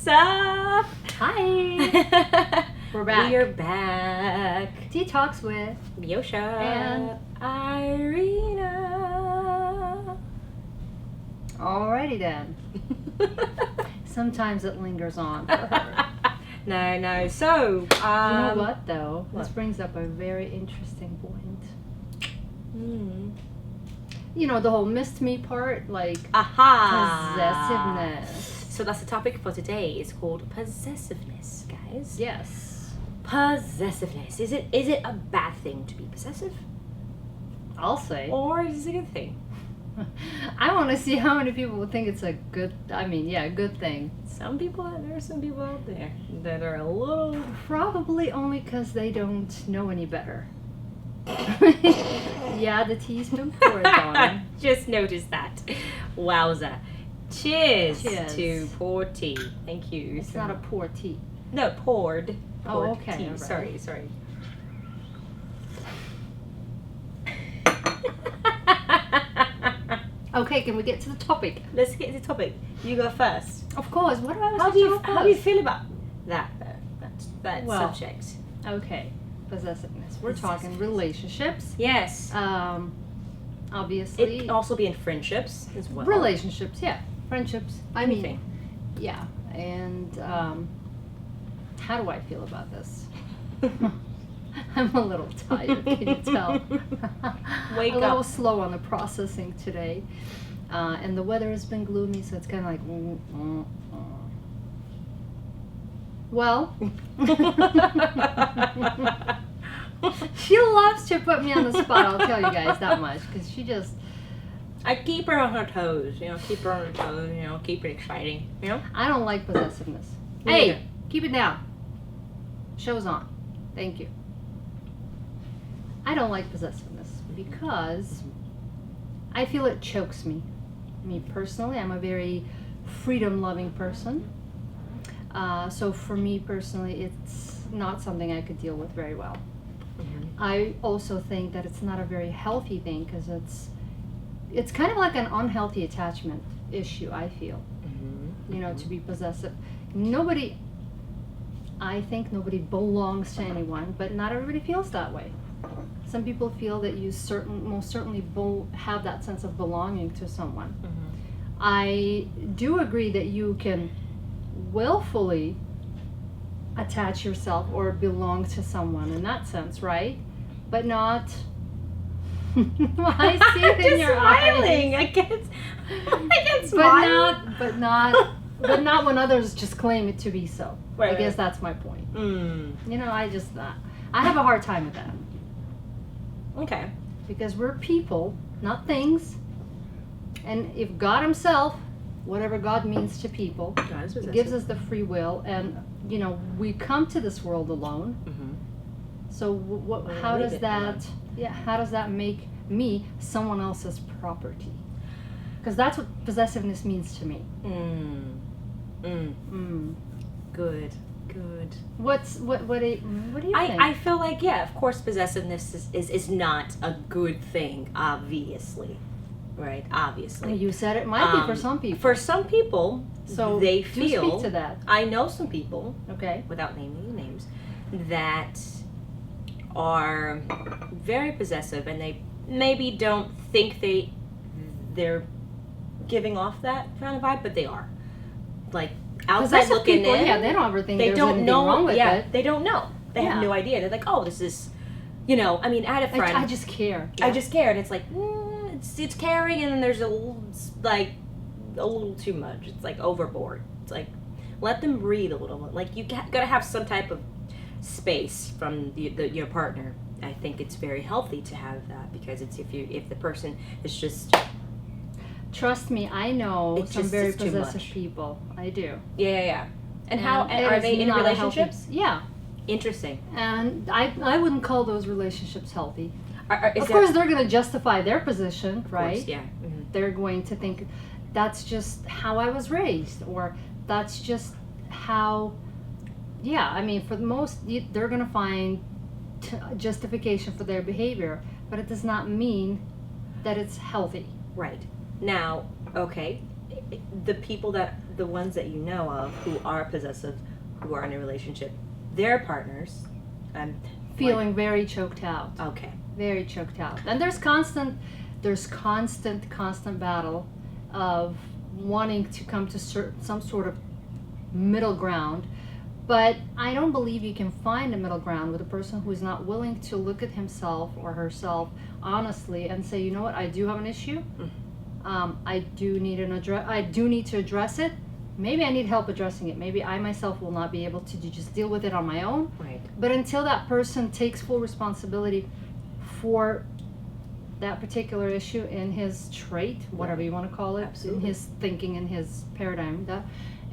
What's up? Hi. We're back. We are back. Tea Talks with Meosha and Irina. Alrighty then. Sometimes it lingers on for her. No. So, You know what though? what? This brings up a very interesting point. You know, the whole missed me part, like Aha. possessiveness. So that's the topic for today. It's called possessiveness, guys. Yes. Possessiveness. Is it a bad thing to be possessive? I'll say. Or is it a good thing? I want to see how many people would think it's a good, good thing. There are some people out there that are a little... Probably only because they don't know any better. Yeah, the tea's been poured on. Just noticed that. Wowza. Cheers, Cheers. to pour tea. Thank you. It's not a pour tea. No, poured. Oh, Poured okay, tea. alright. Sorry. Okay, can we get to the topic? Let's get to the topic. You go first. Of course. What do I How do you feel about that Well, subject? Okay, possessiveness. We're talking Possessiveness. relationships. Yes. Obviously. It can also be in friendships as well. Relationships, yeah. Friendships. I mean, Anything. yeah. And how do I feel about this? I'm a little tired, can you tell? Wake a little up. slow on the processing today. And the weather has been gloomy, so it's kind of like... Well, she loves to put me on the spot, I'll tell you guys that much, because she just... I keep her on her toes, keep her on her toes, keep it exciting, I don't like possessiveness. Me Hey, neither. keep it down. Show's on. Thank you. I don't like possessiveness because I feel it chokes me. Me personally, I'm a very freedom-loving person. So for me personally, it's not something I could deal with very well. I also think that it's not a very healthy thing because it's kind of like an unhealthy attachment issue, I feel. To be possessive. I think nobody belongs to anyone, but not everybody feels that way. Some people feel that you most certainly have that sense of belonging to someone. I do agree that you can willfully attach yourself or belong to someone in that sense, right? But not... I see it in your smiling. eyes. I can't smile. But not when others just claim it to be so. Right, I guess right. that's my point. I have a hard time with that. Okay. Because we're people, not things. And if God himself, whatever God means to people, God is possessive. gives us the free will, and we come to this world alone. So how leave does it that alone. how does that make me someone else's property? Because that's what possessiveness means to me. Good. What do you think? I feel like, yeah, of course possessiveness is not a good thing, obviously. Right? Obviously. You said it might be for some people. For some people, So they do feel... speak to that. I know some people, Okay. without naming names, that are very possessive, and they maybe don't think they're giving off that kind of vibe, but they are. Like, outside Possessive looking people, in, yeah, they don't ever think they there's don't anything know. wrong with it. They don't know. They have Yeah. no idea. They're like, oh, this is, I mean, I had a friend. I just care. I just care, and it's like, it's caring, and then there's a little too much. It's like overboard. It's like, let them breathe a little bit. Like, you gotta have some type of space from your partner. I think it's very healthy to have that, because it's if the person is just Trust me, I know It some just very is too possessive much. people. I do. yeah. And how it are is they in not a healthy- relationships? Yeah, Interesting. and I wouldn't call those relationships healthy. Is Of that- course, they're going to justify their position, of right? course, yeah. They're going to think that's just how I was raised, or that's just how. Yeah, I mean, for the most, they're going to find justification for their behavior, but it does not mean that it's healthy. Right. Now, okay, the people that the ones that you know of who are possessive, who are in a relationship, their partners, feeling very choked out. Okay. Very choked out. And there's constant battle of wanting to come to some sort of middle ground. But I don't believe you can find a middle ground with a person who is not willing to look at himself or herself honestly and say, you know what, I do have an issue. I do need to address it. Maybe I need help addressing it. Maybe I myself will not be able to just deal with it on my own. Right. But until that person takes full responsibility for that particular issue in his trait, whatever you want to call it, Absolutely. in his thinking, in his paradigm, that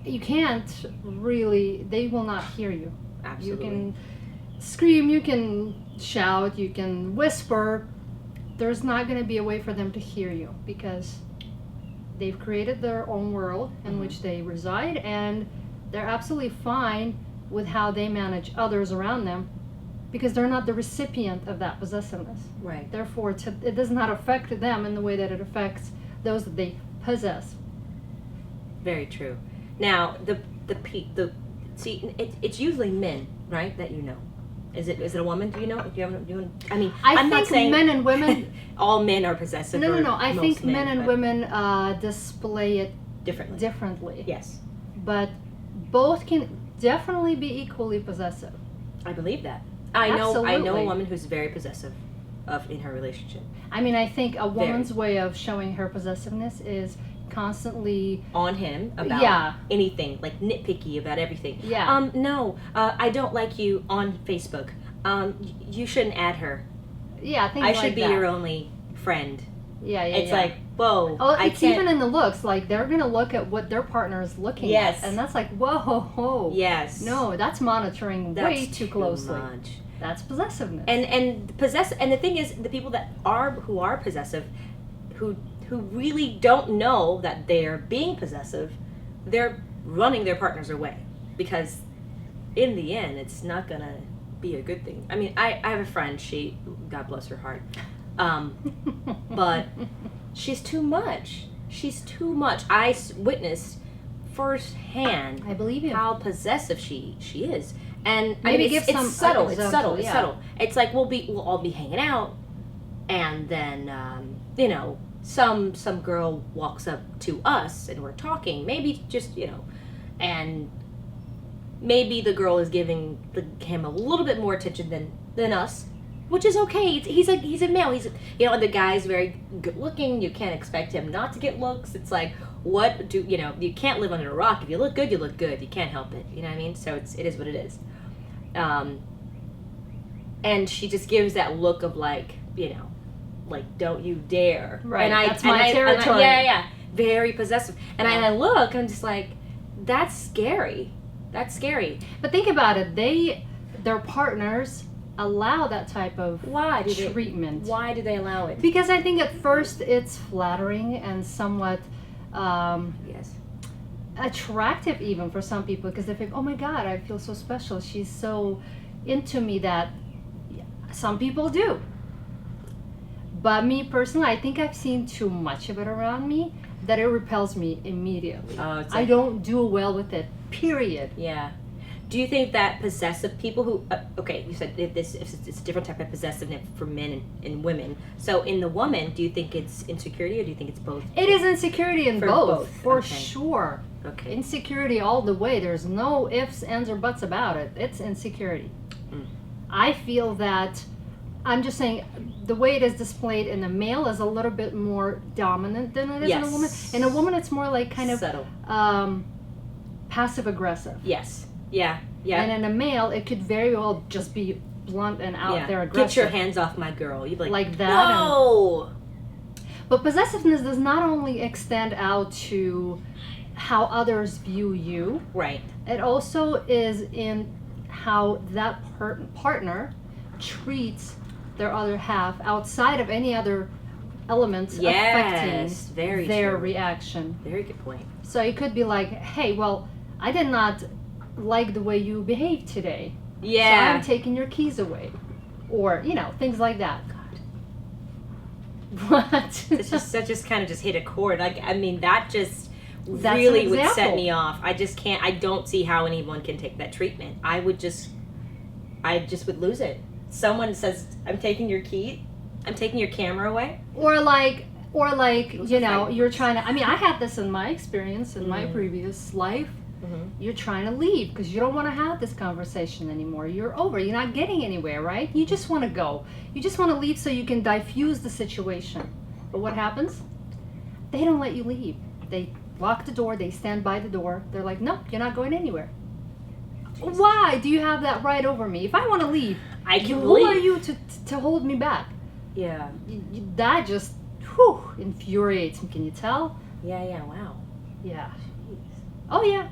you can't really, they will not hear you. Absolutely. You can scream, you can shout, you can whisper. There's not going to be a way for them to hear you because they've created their own world in which they reside, and they're absolutely fine with how they manage others around them because they're not the recipient of that possessiveness. Right. Therefore, it does not affect them in the way that it affects those that they possess. Very true. Now, it's usually men, right, that you know. Is it a woman? Do you know? I mean, I'm not think saying men and women. all men are possessive. No. I most think men and but women display it differently. Yes, but both can definitely be equally possessive. I believe that. I know a Absolutely. woman who's very possessive in her relationship. I mean, I think a woman's way of showing her possessiveness is constantly on him about anything, like nitpicky about everything. Yeah. No, I don't like you on Facebook. You shouldn't add her. Yeah, things I like should be that. your only friend. Yeah. It's like, whoa. Oh, it's even in the looks. Like they're gonna look at what their partner is looking at, and that's like, whoa. Yes. No, that's monitoring way too closely. Much. That's possessiveness. And the thing is, the people who are possessive, who really don't know that they're being possessive, they're running their partners away because in the end it's not gonna be a good thing. I mean, I have a friend, she, God bless her heart, but she's too much. I witnessed firsthand, I believe you, how possessive she is. And maybe I mean, it's subtle. It's subtle. It's subtle. It's like we'll all be hanging out, and then some girl walks up to us and we're talking. Maybe just and maybe the girl is giving him a little bit more attention than us, which is okay. He's a male. And the guy's very good looking. You can't expect him not to get looks. It's like, you can't live under a rock. If you look good, you look good. You can't help it. You know what I mean? So it is what it is. And she just gives that look of like don't you dare. Right. And that's my territory. Yeah. Very possessive. And I look, and I'm just like, that's scary. That's scary. But think about it. Their partners allow that type of treatment. Why do they allow it? Because I think at first it's flattering and somewhat attractive even for some people, because they think, oh my God, I feel so special. She's so into me. That some people do. But me personally, I think I've seen too much of it around me that it repels me immediately. I don't do well with it, period. Yeah. Do you think that possessive people who, you said it's a different type of possessiveness for men and women. So in the woman, do you think it's insecurity or do you think it's both? It is insecurity in both. For okay. sure. Okay. Insecurity all the way. There's no ifs, ands, or buts about it. It's insecurity. I feel that, I'm just saying, the way it is displayed in a male is a little bit more dominant than it is in a woman. In a woman, it's more like kind of subtle, passive aggressive. Yes. Yeah. And in a male, it could very well just be blunt and out there aggressive. Get your hands off my girl. You'd be like that. Whoa! But possessiveness does not only extend out to how others view you. Right. It also is in how that partner treats their other half outside of any other elements affecting their reaction. Very good point. So it could be like, hey, well, I did not like the way you behaved today. Yeah. So I'm taking your keys away. Or, things like that. God. What? That just kind of just hit a chord. Like, I mean, that just, really would set me off. I just can't. I don't see how anyone can take that treatment. I just would lose it. Someone says, "I'm taking your key. I'm taking your camera away." Or like you know, you're trying to. I mean, I had this in my experience in my previous life. You're trying to leave because you don't want to have this conversation anymore. You're over. You're not getting anywhere, right? You just want to go. You just want to leave so you can diffuse the situation. But what happens? They don't let you leave. They lock the door. They stand by the door. They're like, nope, you're not going anywhere. Why do you have that right over me? If I want to leave, who are you to hold me back? Yeah. That just infuriates me. Can you tell? Yeah. Wow. Yeah. Oh, yeah.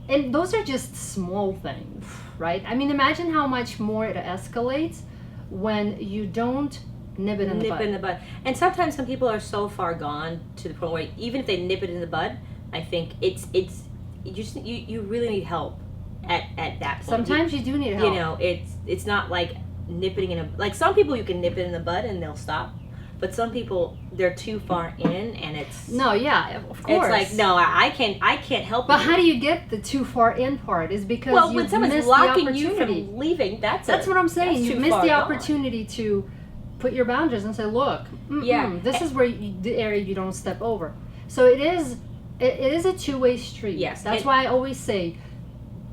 And those are just small things, right? I mean, imagine how much more it escalates when you don't nip it in the bud. And sometimes some people are so far gone to the point where even if they nip it in the bud, I think you really need help at that point. Sometimes you do need help. You know, it's not like nipping like some people you can nip it in the bud and they'll stop. But some people, they're too far in, and it's... No, yeah, of course. It's like, no, I can't help But how do you get the too far in part? Is because when someone's locking you from leaving, that's what I'm saying. You missed the opportunity to put your boundaries and say, look, this is where the area you don't step over. So it is a two-way street. Yes. That's why I always say,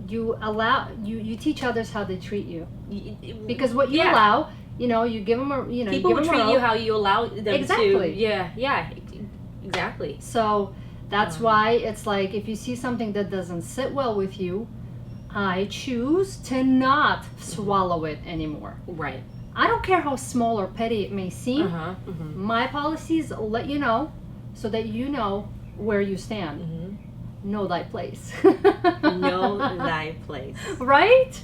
you teach others how they treat you. Because what you allow... You know, you give them people will treat you how you allow them to. Exactly. Yeah, exactly. So that's why it's like if you see something that doesn't sit well with you, I choose to not swallow it anymore. Right. I don't care how small or petty it may seem. My policies let you know so that you know where you stand. Know thy place. Know thy place. Right?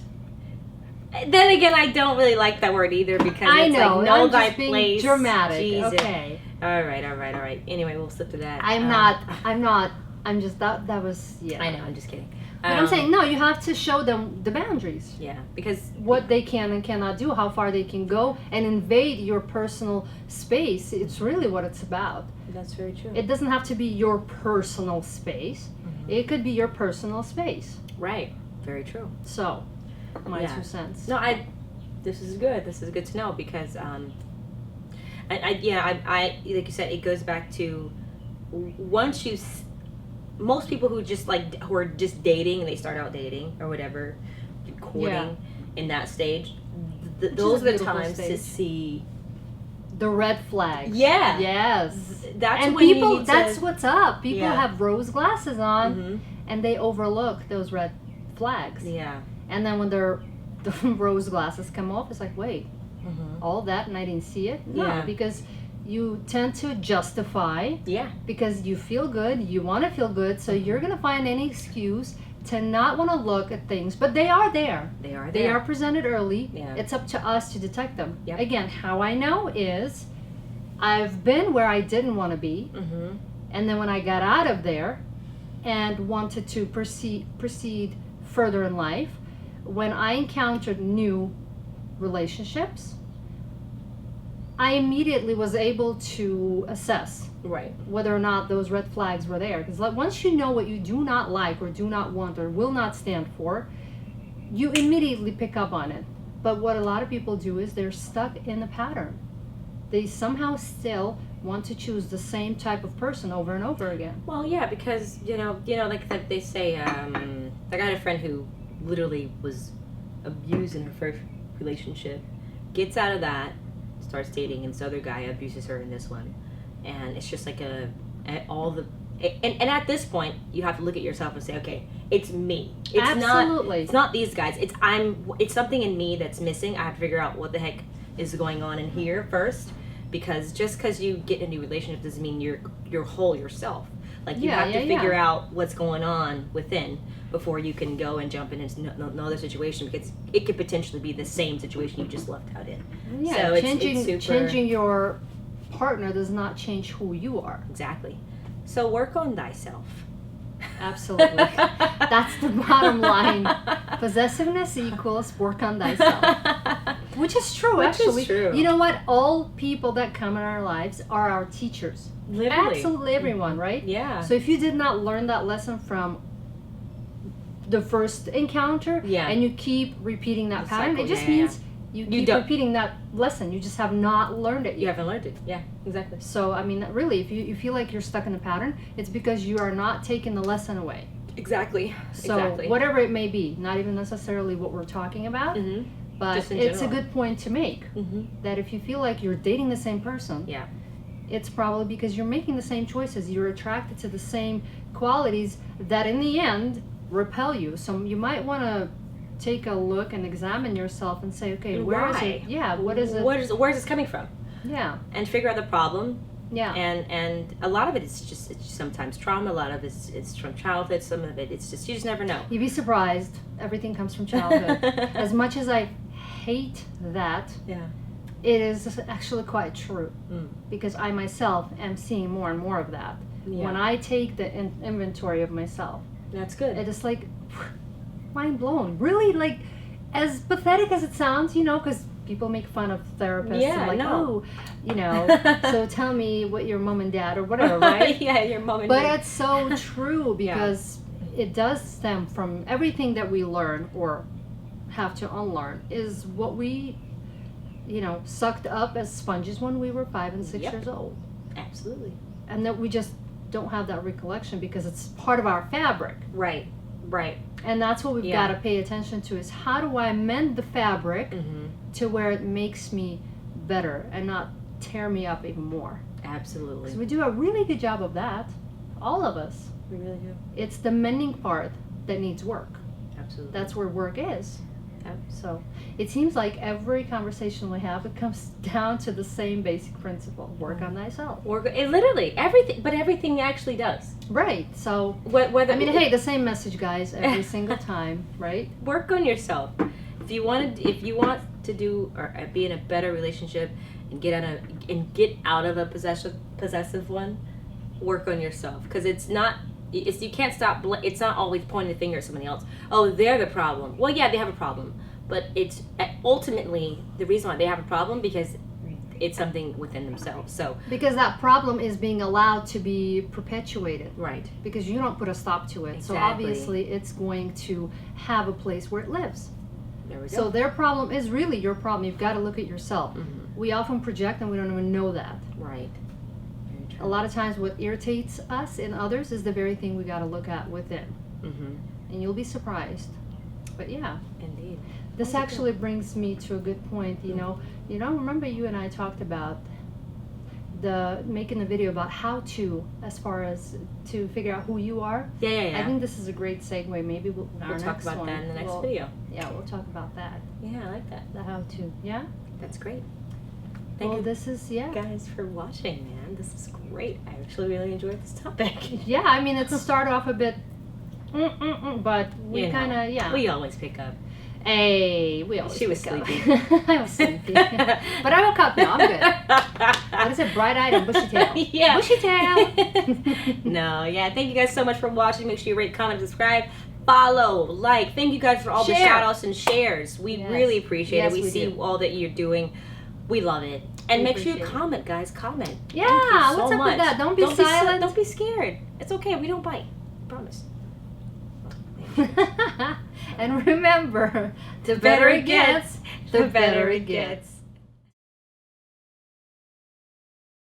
Then again, I don't really like that word either because it's like know thy place. Dramatic. Jesus. Okay. All right. Anyway, we'll slip to that. I'm just that was I know. I'm just kidding. But I'm saying no. You have to show them the boundaries. Yeah, because what they can and cannot do, how far they can go, and invade your personal space. It's really what it's about. That's very true. It doesn't have to be your personal space. It could be your personal space. Right. Very true. So. My 2 cents. No, this is good. This is good to know because, like you said, it goes back to once most people who are just dating and they start out dating or whatever, courting in that stage, those are the times to see the red flags. Yeah. Yes. That's and when people. you need that's what's up. People have rose glasses on, Mm-hmm. and they overlook those red flags. Yeah. And then when the rose glasses come off, it's like, wait, all that and I didn't see it? No, because you tend to justify. Yeah. Because you feel good, you want to feel good, so you're going to find any excuse to not want to look at things. But they are there. They are there. They are presented early. Yeah. It's up to us to detect them. Yep. Again, how I know is I've been where I didn't want to be. And then when I got out of there and wanted to proceed further in life, when I encountered new relationships, I immediately was able to assess whether or not those red flags were there. Because once you know what you do not like or do not want or will not stand for, you immediately pick up on it. But what a lot of people do is they're stuck in a pattern. They somehow still want to choose the same type of person over and over again. Well, yeah, because, you know, like they say, I got a friend who literally was abused in her first relationship, gets out of that, starts dating, and this other guy abuses her in this one. And it's just like and at this point, you have to look at yourself and say, okay, it's me. It's Absolutely. It's not these guys. It's something in me that's missing. I have to figure out what the heck is going on in here first. Because just because you get in a new relationship doesn't mean you're whole yourself. Like you have to figure out what's going on within before you can go and jump into another situation, because it could potentially be the same situation you just left out in. Yeah, so changing your partner does not change who you are. Exactly. So work on thyself. Absolutely. That's the bottom line. Possessiveness equals work on thyself. Which is true, Which actually. is true. You know what? All people that come in our lives are our teachers. Literally. Absolutely everyone, right? Yeah. So if you did not learn that lesson from the first encounter, Yeah. and you keep repeating that The pattern, cycle, it just yeah, means you keep don't- repeating that lesson. You just have not learned it You yet. haven't learned it. Yeah, exactly. So, I mean, really, if you feel like you're stuck in a pattern, it's because you are not taking the lesson away. Exactly. So, whatever it may be, not even necessarily what we're talking about, Mm-hmm. but Just in it's a general. good point to make. Mm-hmm. That if you feel like you're dating the same person, Yeah. it's probably because you're making the same choices. You're attracted to the same qualities that in the end repel you. So you might want to take a look and examine yourself and say, okay, where is it? Yeah, what is it? Where's this coming from? Yeah, And figure out the problem. yeah. And a lot of it is just it's sometimes trauma. A lot of it's from childhood. Some of it it's just you just never know. You'd be surprised. Everything comes from childhood. As much as I hate that, Yeah. it is actually quite true. Mm. Because I myself am seeing more and more of that. Yeah. When I take the inventory of myself, That's good. it is like mind blown. Really, like, as pathetic as it sounds, you know, because people make fun of therapists. Yeah, and like, no. oh, you know, so tell me what your mom and dad or whatever, right? Yeah, your mom and But dad. it's so true Yeah. because it does stem from everything that we learn or have to unlearn is what we, you know, sucked up as sponges when we were 5 and 6 Yep. years old. Absolutely. And that we just don't have that recollection because it's part of our fabric. Right. Right. And that's what we've Yeah. got to pay attention to is how do I mend the fabric Mm-hmm. to where it makes me better and not tear me up even more. Absolutely. So we do a really good job of that. All of us. We really do. It's the mending part that needs work. Absolutely. That's where work is. Yep. So it seems like every conversation we have, it comes down to the same basic principle. Work on thyself. It literally everything, but everything actually does. Right. So, Whether I mean, hey, the same message, guys, every single time, right? work on yourself. If you want to do or be in a better relationship and get out of a possessive one, work on yourself because it's you can't stop. It's not always pointing the finger at somebody else. Oh, they're the problem. Well, yeah, they have a problem, but it's ultimately the reason why they have a problem because it's something within themselves. So Because that problem is being allowed to be perpetuated. right, Because you don't put a stop to it. So Exactly. obviously it's going to have a place where it lives. there we go. So their problem is really your problem. You've got to look at yourself. Mhm. We often project and we don't even know that. Right. Very A true. lot of times what irritates us in others is the very thing we got to look at within. Mm-hmm. And you'll be surprised. But yeah, Indeed. this Wonderful. actually brings me to a good point. You know, remember you and I talked about making a video about how to, as far as to figure out who you are. Yeah. I think this is a great segue. Maybe we'll We'll talk next about one, that in the next we'll- video. Yeah, we'll talk about that. Yeah, I like that. The how to. Yeah. That's great. Thank Well, you this is guys for watching, man. This is great. I actually really enjoyed this topic. Yeah, I mean, it started off a bit, but we You know, kind of, yeah. We always pick up. Hey, we always She was pick up. sleepy. I was sleepy. But I woke up now. I'm good. What is it? Bright-eyed and bushy tail. Yeah. Bushy tail. No, yeah. Thank you guys so much for watching. Make sure you rate, comment, subscribe, follow, like. Thank you guys for all the Share. shout outs and shares. We Yes. really appreciate Yes, it. We we see do. all that you're doing. We love it. And We make sure you appreciate it. comment, guys. Comment. Yeah, Thank you so what's up with much. that? Don't be silent. Don't be scared. It's okay. We don't bite. I promise. And remember, the better it gets, the better it gets.